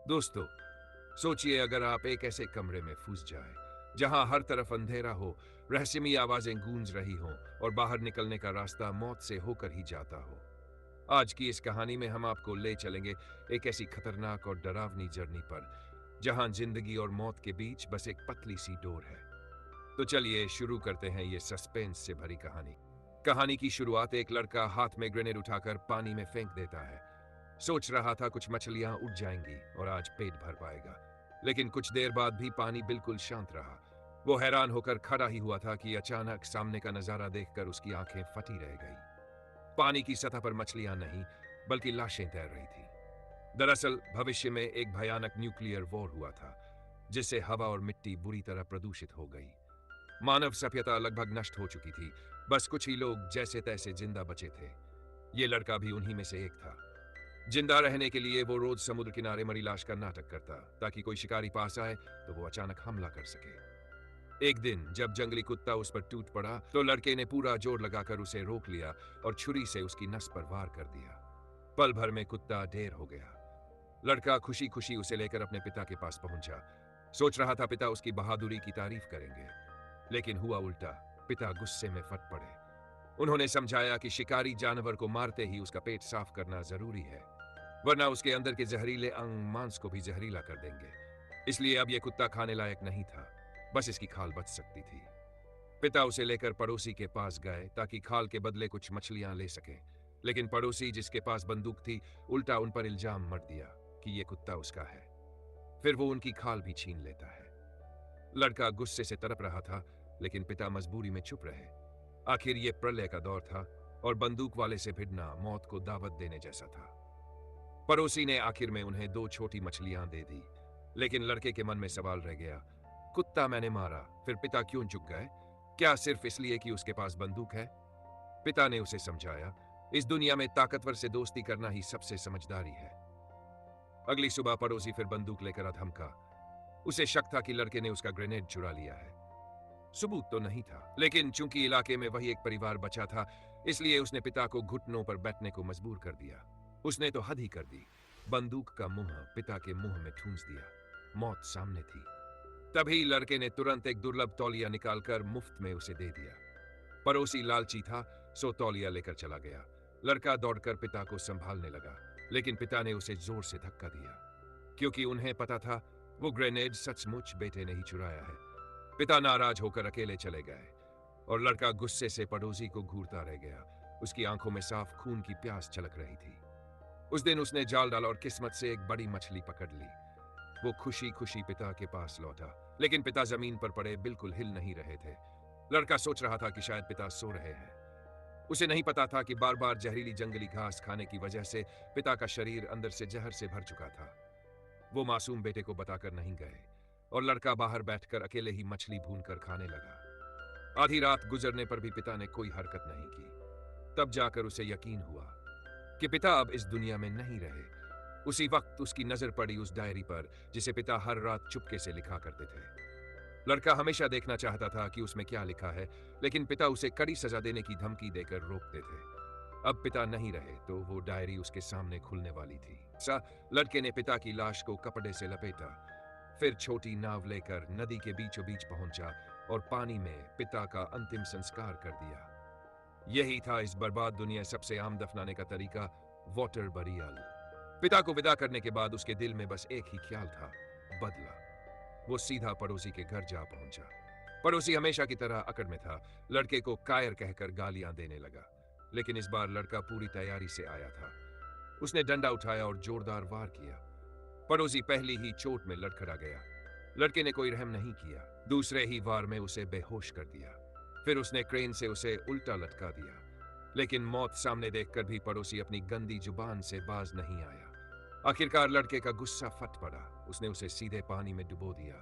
दोस्तों, सोचिए अगर आप एक ऐसे कमरे में फंस जाए जहां हर तरफ अंधेरा हो, रहस्यमयी आवाजें गूंज रही हों और बाहर निकलने का रास्ता मौत से होकर ही जाता हो। आज की इस कहानी में हम आपको ले चलेंगे एक ऐसी खतरनाक और डरावनी जर्नी पर जहां जिंदगी और मौत के बीच बस एक पतली सी डोर है। तो चलिए शुरू करते हैं ये सस्पेंस से भरी कहानी। कहानी की शुरुआत एक लड़का हाथ में ग्रेनेड उठाकर पानी में फेंक देता है। सोच रहा था कुछ मछलियां उठ जाएंगी और आज पेट भर पाएगा। लेकिन कुछ देर बाद भी पानी बिल्कुल शांत रहा। वो हैरान होकर खड़ा ही हुआ था कि अचानक सामने का नजारा देखकर उसकी आंखें फटी रह गई। पानी की सतह पर मछलियां नहीं, बल्कि लाशें तैर रही थी। दरअसल भविष्य में एक भयानक न्यूक्लियर वॉर हुआ था, जिससे हवा और मिट्टी बुरी तरह प्रदूषित हो गई। मानव सभ्यता लगभग नष्ट हो चुकी थी। बस कुछ ही लोग जैसे तैसे जिंदा बचे थे। ये लड़का भी उन्हीं में से एक था। जिंदा रहने के लिए वो रोज समुद्र किनारे मरी लाश का नाटक करता, ताकि कोई शिकारी पास आए तो वो अचानक हमला कर सके। एक दिन जब जंगली कुत्ता उस पर टूट पड़ा तो लड़के ने पूरा जोर लगाकर उसे रोक लिया और छुरी से उसकी नस पर वार कर दिया। पल भर में कुत्ता ढेर हो गया। लड़का खुशी खुशी उसे लेकर अपने पिता के पास पहुंचा। सोच रहा था पिता उसकी बहादुरी की तारीफ करेंगे, लेकिन हुआ उल्टा। पिता गुस्से में फट पड़े। उन्होंने समझाया कि शिकारी जानवर को मारते ही उसका पेट साफ करना जरूरी है, वरना उसके अंदर के जहरीले अंग मांस को भी जहरीला कर देंगे। इसलिए अब यह कुत्ता खाने लायक नहीं था, बस इसकी खाल बच सकती थी। पिता उसे लेकर पड़ोसी के पास गए ताकि खाल के बदले कुछ मछलियां ले सके। लेकिन पड़ोसी जिसके पास बंदूक थी, उल्टा उन पर इल्जाम मर दिया कि यह कुत्ता उसका है। फिर वो उनकी खाल भी छीन लेता है। लड़का गुस्से से तड़प रहा था, लेकिन पिता मजबूरी में चुप रहे। आखिर ये प्रलय का दौर था और बंदूक वाले से भिड़ना मौत को दावत देने जैसा था। पड़ोसी ने आखिर में उन्हें दो छोटी मछलियां दे दी, लेकिन लड़के के मन में सवाल रह गया। कुत्ता मैंने मारा, फिर पिता क्यों चुप गए? क्या सिर्फ इसलिए कि उसके पास बंदूक है? पिता ने उसे समझाया, इस दुनिया में ताकतवर से दोस्ती करना ही सबसे समझदारी है। अगली सुबह पड़ोसी फिर बंदूक लेकर अधमका। उसे शक था कि लड़के ने उसका ग्रेनेड चुरा लिया है। सबूत तो नहीं था, लेकिन चूंकि इलाके में वही एक परिवार बचा था, इसलिए उसने पिता को घुटनों पर बैठने को मजबूर कर दिया। उसने तो हद ही कर दी। बंदूक का मुंह पिता के मुंह में ठूंस दिया। मौत सामने थी। तभी लड़के ने तुरंत एक दुर्लभ तौलिया निकालकर मुफ्त में उसे दे दिया। पड़ोसी लालची था, सो तौलिया लेकर चला गया। लड़का दौड़कर पिता को संभालने लगा, लेकिन पिता ने उसे जोर से धक्का दिया, क्योंकि उन्हें पता था वो ग्रेनेड सचमुच बेटे ने ही चुराया है। पिता नाराज होकर अकेले चले गए और लड़का गुस्से से पड़ोसी को घूरता रह गया। उसकी आंखों में साफ खून की प्यास छलक रही थी। उस दिन उसने जाल डाला और किस्मत से एक बड़ी मछली पकड़ ली। वो खुशी खुशी पिता के पास लौटा, लेकिन पिता जमीन पर पड़े बिल्कुल हिल नहीं रहे थे। लड़का सोच रहा था कि शायद पिता सो रहे हैं। उसे नहीं पता था कि बार बार जहरीली जंगली घास खाने की वजह से पिता का शरीर अंदर से जहर से भर चुका था। वो मासूम बेटे को बताकर नहीं गए और लड़का बाहर बैठकर अकेले ही मछली भूनकर खाने लगा। आधी रात गुजरने पर भी पिता ने कोई हरकत नहीं की। तब जाकर उसे यकीन हुआ कि पिता अब इस दुनिया में नहीं रहे। उसी वक्त उसकी नजर पड़ी उस डायरी पर, जिसे पिता हर रात चुपके से लिखा करते थे। लड़का हमेशा देखना चाहता था कि उसमें क्या लिखा है, लेकिन पिता उसे कड़ी सजा देने की धमकी देकर रोकते थे। अब पिता नहीं रहे तो वो डायरी उसके सामने खुलने वाली थी। लड़के ने पिता की लाश को कपड़े से लपेटा, फिर छोटी नाव लेकर नदी के बीचों बीच पहुंचा और पानी में पिता का अंतिम संस्कार कर दिया। यही था इस बर्बाद दुनिया सबसे आम दफनाने का तरीका, वाटर बरियल। पिता को विदा करने के बाद उसके दिल में बस एक ही ख्याल था, बदला। वो सीधा पड़ोसी के घर जा पहुंचा। पड़ोसी हमेशा की तरह अकड़ में था। लड़के को कायर कहकर गालियां देने लगा, लेकिन इस बार लड़का पूरी तैयारी से आया था। उसने डंडा उठाया और जोरदार वार किया। पड़ोसी पहली ही चोट में लड़खड़ा गया। लड़के ने कोई रहम नहीं किया। दूसरे ही वार में उसे बेहोश कर दिया। फिर उसने क्रेन से उसे उल्टा लटका दिया, लेकिन मौत सामने देखकर भी पड़ोसी अपनी गंदी जुबान से बाज नहीं आया। आखिरकार लड़के का गुस्सा फट पड़ा। उसने उसे सीधे पानी में डुबो दिया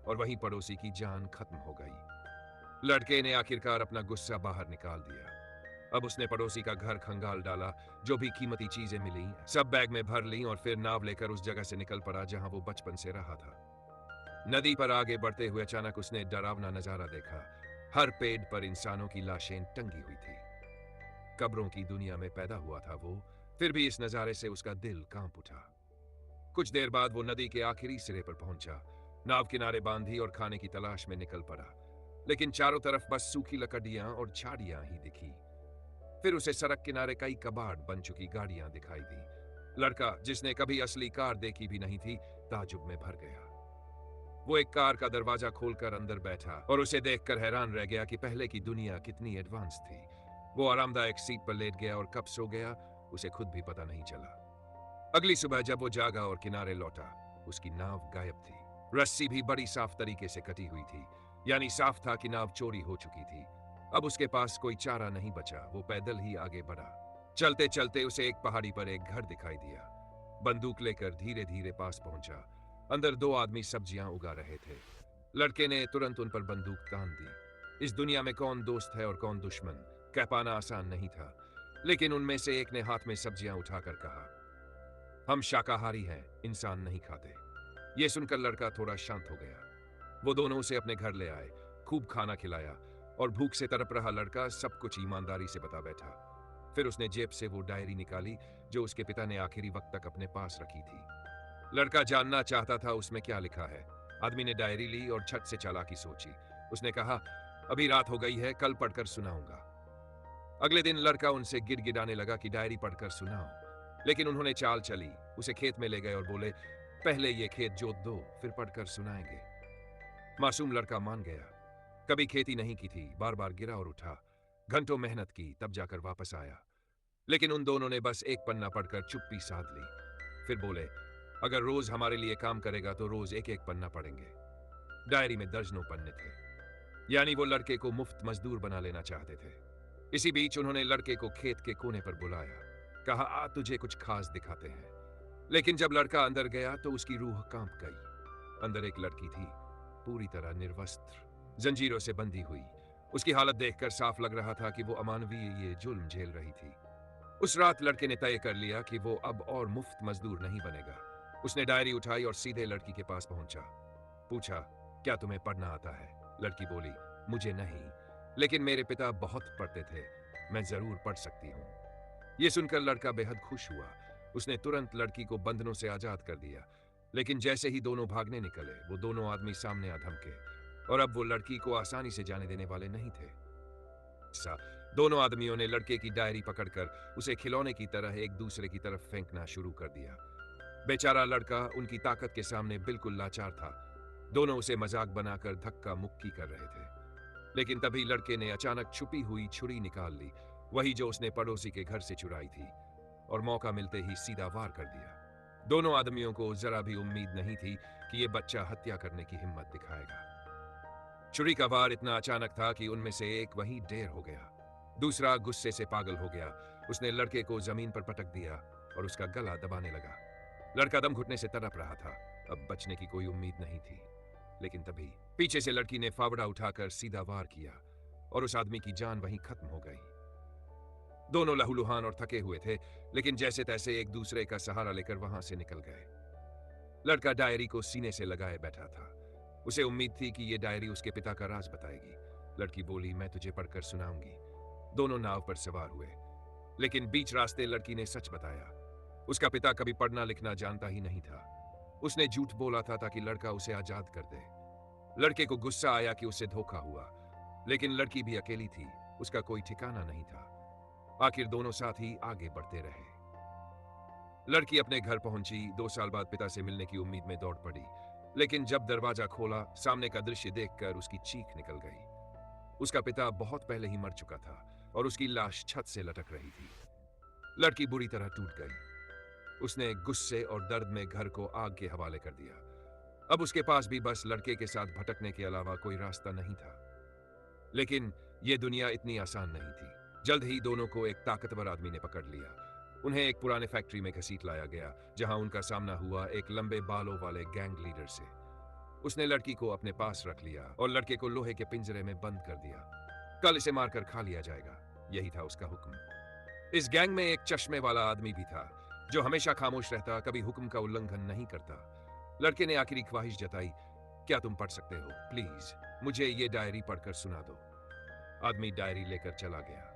और वहीं पड़ोसी की जान खत्म हो गई। लड़के ने आखिरकार अपना गुस्सा बाहर निकाल दिया। अब उसने पड़ोसी का घर खंगाल डाला। जो भी कीमती चीजें मिली सब बैग में भर ली और फिर नाव लेकर उस जगह से निकल पड़ा जहां वो बचपन से रहा था। नदी पर आगे बढ़ते हुए अचानक उसने डरावना नजारा देखा। हर पेड़ पर इंसानों की लाशें टंगी हुई थी। कब्रों की दुनिया में पैदा हुआ था वो, फिर भी इस नजारे से उसका दिल कांप उठा। कुछ देर बाद वो नदी के आखिरी सिरे पर पहुंचा, नाव किनारे बांधी और खाने की तलाश में निकल पड़ा। लेकिन चारों तरफ बस सूखी लकड़ियां और झाड़ियां ही दिखी। फिर उसे सड़क किनारे कई कबाड़ बन चुकी गाड़ियां दिखाई दी। लड़का, जिसने कभी असली कार देखी भी नहीं थी, ताजुब में भर गया। वो एक कार का दरवाजा खोलकर अंदर बैठा और उसे देखकर हैरान रह गया कि पहले की दुनिया कितनी एडवांस थी। वो आरामदायक सीट पर लेट गया और कब सो गया उसे खुद भी पता नहीं चला। अगली सुबह जब वो जागा और किनारे लौटा, उसकी नाव गायब थी। रस्सी भी बड़ी साफ तरीके से कटी हुई थी, यानी साफ था कि नाव चोरी हो चुकी थी। अब उसके पास कोई चारा नहीं बचा। वो पैदल ही आगे बढ़ा। चलते चलते उसे एक पहाड़ी पर एक घर दिखाई दिया। बंदूक लेकर धीरे धीरे पास पहुंचा। अंदर दो आदमी सब्जियां उगा रहे थे। लड़के ने तुरंत उन पर बंदूक तान दी। इस दुनिया में कौन दोस्त है और कौन दुश्मन, कह पाना आसान नहीं था। लेकिन उनमें से एक ने हाथ में सब्जियां उठाकर कहा, हम शाकाहारी हैं, इंसान नहीं खाते। यह सुनकर लड़का थोड़ा शांत हो गया। वो दोनों उसे अपने घर ले आए, खूब खाना खिलाया और भूख से तड़प रहा लड़का सब कुछ ईमानदारी से बता बैठा। फिर उसने जेब से वो डायरी निकाली जो उसके पिता ने आखिरी वक्त तक अपने पास रखी थी। लड़का जानना चाहता था उसमें क्या लिखा है। आदमी ने डायरी ली और छट से चालाकी सोची। उसने कहा, अभी रात हो गई है, कल पढ़कर सुनाऊंगा। अगले दिन लड़का उनसे गिड़गिड़ाने लगा कि डायरी पढ़कर सुनाओ। लेकिन उन्होंने चाल चली, उसे खेत में ले गए और बोले, पहले ये खेत जोत दो, फिर पढ़कर सुनाएंगे। मासूम लड़का मान गया। कभी खेती नहीं की थी, बार बार गिरा और उठा। घंटों मेहनत की, तब जाकर वापस आया। लेकिन उन दोनों ने बस एक पन्ना पढ़कर चुप्पी साध ली। फिर बोले, अगर रोज हमारे लिए काम करेगा तो रोज एक एक पन्ना पढ़ेंगे। डायरी में दर्जनों पन्ने थे, यानी वो लड़के को मुफ्त मजदूर बना लेना चाहते थे। इसी बीच उन्होंने लड़के को खेत के कोने पर बुलाया। कहा, आ तुझे कुछ खास दिखाते हैं। लेकिन जब लड़का अंदर गया तो उसकी रूह कांप गई। अंदर एक लड़की थी, पूरी तरह निर्वस्त्र, जंजीरों से बंधी हुई। उसकी हालत देखकर साफ लग रहा था कि वो अमानवीय ये जुल्म झेल रही थी। उस रात लड़के ने तय कर लिया कि वो अब और मुफ्त मजदूर नहीं बनेगा। उसने डायरी उठाई और सीधे लड़की के पास पहुंचा। पूछा, क्या तुम्हें पढ़ना आता है? लड़की बोली, मुझे नहीं, लेकिन मेरे पिता बहुत पढ़ते थे, मैं जरूर पढ़ सकती हूँ। ये सुनकर लड़का बेहद खुश हुआ। उसने तुरंत लड़की को बंधनों से आजाद कर दिया। लेकिन जैसे ही दोनों भागने निकले, वो दोनों आदमी सामने आ धमके और अब वो लड़की को आसानी से जाने देने वाले नहीं थे। दोनों आदमियों ने लड़के की डायरी पकड़कर उसे खिलौने की तरह एक दूसरे की तरफ फेंकना शुरू कर दिया। बेचारा लड़का उनकी ताकत के सामने बिल्कुल लाचार था। दोनों उसे मजाक बनाकर धक्का मुक्की कर रहे थे। लेकिन तभी लड़के ने अचानक छुपी हुई छुरी निकाल ली, वही जो उसने पड़ोसी के घर से चुराई थी, और मौका मिलते ही सीधा वार कर दिया। दोनों आदमियों को जरा भी उम्मीद नहीं थी कि यह बच्चा हत्या करने की हिम्मत दिखाएगा। छुरी का वार इतना अचानक था कि उनमें से एक वहीं ढेर हो गया। दूसरा गुस्से से पागल हो गया। उसने लड़के को जमीन पर पटक दिया और उसका गला दबाने लगा। लड़का दम घुटने से तड़प रहा था। अब बचने की कोई उम्मीद नहीं थी। लेकिन तभी पीछे से लड़की ने फावड़ा उठाकर सीधा वार किया और उस आदमी की जान वहीं खत्म हो गई। दोनों लहूलुहान और थके हुए थे, लेकिन जैसे तैसे एक दूसरे का सहारा लेकर वहां से निकल गए। लड़का डायरी को सीने से लगाए बैठा था। उसे उम्मीद थी कि यह डायरी उसके पिता का राज बताएगी। लड़की बोली, मैं तुझे पढ़कर सुनाऊंगी। दोनों नाव पर सवार हुए, लेकिन बीच रास्ते लड़की ने सच बताया। उसका पिता कभी पढ़ना लिखना जानता ही नहीं था। उसने झूठ बोला था ताकि लड़का उसे आजाद कर दे। लड़के को गुस्सा आया कि उससे धोखा हुआ, लेकिन लड़की भी अकेली थी, उसका कोई ठिकाना नहीं था। आखिर दोनों साथ ही आगे बढ़ते रहे। लड़की अपने घर पहुंची। 2 साल बाद पिता से मिलने की उम्मीद में दौड़ पड़ी, लेकिन जब दरवाजा खोला, सामने का दृश्य देखकर उसकी चीख निकल गई। उसका पिता बहुत पहले ही मर चुका था और उसकी लाश छत से लटक रही थी। लड़की बुरी तरह टूट गई। उसने गुस्से और दर्द में घर को आग के हवाले कर दिया। अब उसके पास भी बस लड़के के साथ भटकने के अलावा कोई रास्ता नहीं था। लेकिन यह दुनिया इतनी आसान नहीं थी। जल्द ही दोनों को एक ताकतवर आदमी ने पकड़ लिया। उन्हें एक पुराने फैक्ट्री में घसीट लाया गया, जहां उनका सामना हुआ एक लंबे बालों वाले गैंग लीडर से। उसने लड़की को अपने पास रख लिया और लड़के को लोहे के पिंजरे में बंद कर दिया। कल इसे मारकर खा लिया जाएगा, यही था उसका हुक्म। इस गैंग में एक चश्मे वाला आदमी भी था, जो हमेशा खामोश रहता, कभी हुक्म का उल्लंघन नहीं करता। लड़के ने आखिरी ख्वाहिश जताई, क्या तुम पढ़ सकते हो? प्लीज मुझे ये डायरी पढ़कर सुना दो। आदमी डायरी लेकर चला गया,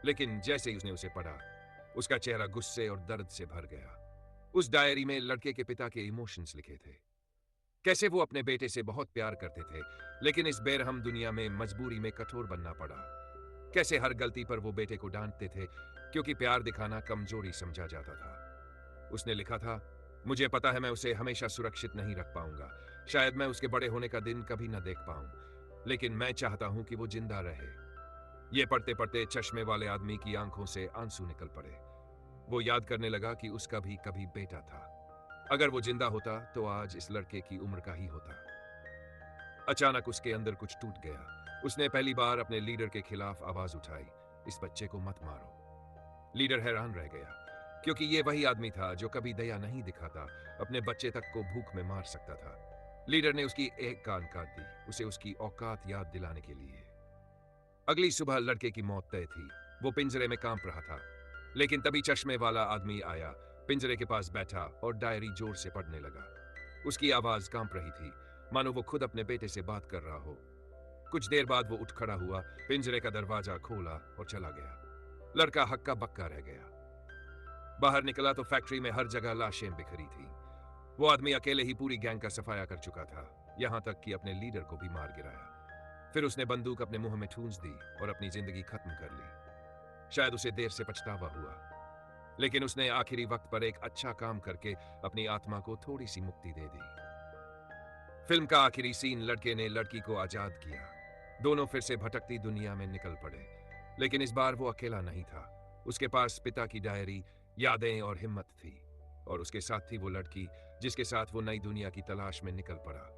लेकिन जैसे ही उसने उसे पढ़ा, उसका चेहरा गुस्से और दर्द से भर गया। उस डायरी में लड़के के पिता के इमोशंस लिखे थे। कैसे वो अपने बेटे से बहुत प्यार करते थे, लेकिन इस बेरहम दुनिया में मजबूरी में कठोर बनना पड़ा। कैसे हर गलती पर वो बेटे को डांटते थे, क्योंकि प्यार दिखाना कमजोरी समझा जाता था। उसने लिखा था, मुझे पता है मैं उसे हमेशा सुरक्षित नहीं रख पाऊंगा। शायद मैं उसके बड़े होने का दिन कभी न देख पाऊं, लेकिन मैं चाहता हूं कि वो जिंदा रहे। ये पढ़ते पढ़ते चश्मे वाले आदमी की आंखों से आंसू निकल पड़े। वो याद करने लगा कि उसका भी कभी बेटा था। अगर वो जिंदा होता तो आज इस लड़के की उम्र का ही होता। अचानक उसके अंदर कुछ टूट गया। उसने पहली बार अपने लीडर के खिलाफ आवाज उठाई, इस बच्चे को मत मारो। लीडर हैरान रह गया, क्योंकि ये वही आदमी था जो कभी दया नहीं दिखाता, अपने बच्चे तक को भूख में मार सकता था। लीडर ने उसकी एक कान काट दी, उसे उसकी औकात याद दिलाने के लिए। अगली सुबह लड़के की मौत तय थी। वो पिंजरे में कांप रहा था, लेकिन तभी चश्मे वाला आदमी आया, पिंजरे के पास बैठा और डायरी जोर से पढ़ने लगा। उसकी आवाज कांप रही थी, मानो वो खुद अपने बेटे से बात कर रहा हो। कुछ देर बाद वो उठ खड़ा हुआ, पिंजरे का दरवाजा खोला और चला गया। लड़का हक्का बक्का रह गया। बाहर निकला तो फैक्ट्री में हर जगह लाशें बिखरी थी। वो आदमी अकेले ही पूरी गैंग का सफाया कर चुका था, यहां तक कि अपने लीडर को भी मार गिराया। फिर उसने बंदूक अपने मुंह में ठूंस दी और अपनी जिंदगी खत्म कर ली। शायद उसे देर से पछतावा हुआ, लेकिन उसने आखिरी वक्त पर एक अच्छा काम करके अपनी आत्मा को थोड़ी सी मुक्ति दे दी। फिल्म का आखिरी सीन, लड़के ने लड़की को आजाद किया। दोनों फिर से भटकती दुनिया में निकल पड़े, लेकिन इस बार वो अकेला नहीं था। उसके पास पिता की डायरी, यादें और हिम्मत थी, और उसके साथ थी वो लड़की जिसके साथ वो नई दुनिया की तलाश में निकल पड़ा।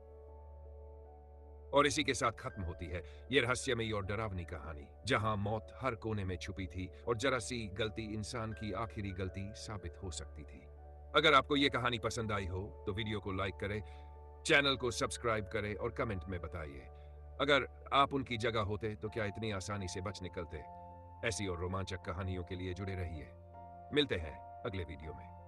और इसी के साथ खत्म होती है ये रहस्यमयी और डरावनी कहानी, जहां मौत हर कोने में छुपी थी और जरा सी गलती इंसान की आखिरी गलती साबित हो सकती थी। अगर आपको ये कहानी पसंद आई हो तो वीडियो को लाइक करें, चैनल को सब्सक्राइब करें और कमेंट में बताइए, अगर आप उनकी जगह होते तो क्या इतनी आसानी से बच निकलते। ऐसी और रोमांचक कहानियों के लिए जुड़े रहिए। मिलते हैं अगले वीडियो में।